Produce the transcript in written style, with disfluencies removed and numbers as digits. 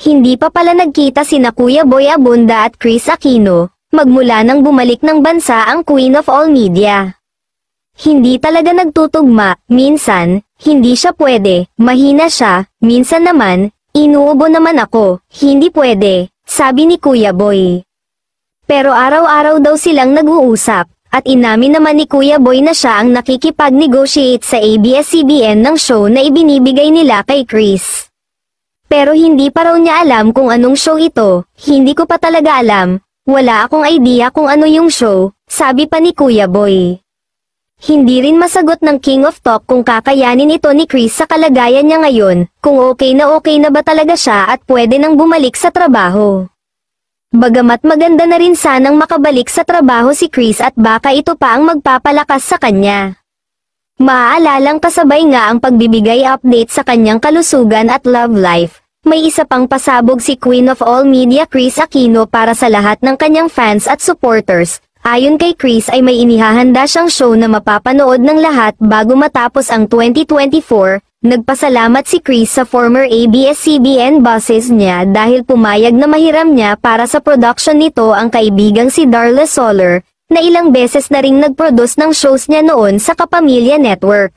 Hindi pa pala nagkita sina Kuya Boy Abunda at Chris Aquino, magmula nang bumalik ng bansa ang Queen of All Media. Hindi talaga nagtutugma, minsan, hindi siya pwede, mahina siya, minsan naman, inuubo naman ako, hindi pwede, sabi ni Kuya Boy. Pero araw-araw daw silang nag-uusap, at inamin naman ni Kuya Boy na siya ang nakikipag-negotiate sa ABS-CBN ng show na ibinibigay nila kay Chris. Pero hindi pa raw niya alam kung anong show ito, hindi ko pa talaga alam, wala akong idea kung ano yung show, sabi pa ni Kuya Boy. Hindi rin masagot ng King of Talk kung kakayanin ito ni Chris sa kalagayan niya ngayon, kung okay na ba talaga siya at pwede nang bumalik sa trabaho. Bagamat maganda na rin sanang makabalik sa trabaho si Chris at baka ito pa ang magpapalakas sa kanya. Maaalalang kasabay nga ang pagbibigay update sa kanyang kalusugan at love life. May isa pang pasabog si Queen of All Media Chris Aquino para sa lahat ng kanyang fans at supporters. Ayon kay Chris ay may inihahanda siyang show na mapapanood ng lahat bago matapos ang 2024. Nagpasalamat si Chris sa former ABS-CBN bosses niya dahil pumayag na mahiram niya para sa production nito ang kaibigang si Darla Soler, na ilang beses na ring nag-produce ng shows niya noon sa Kapamilya Network.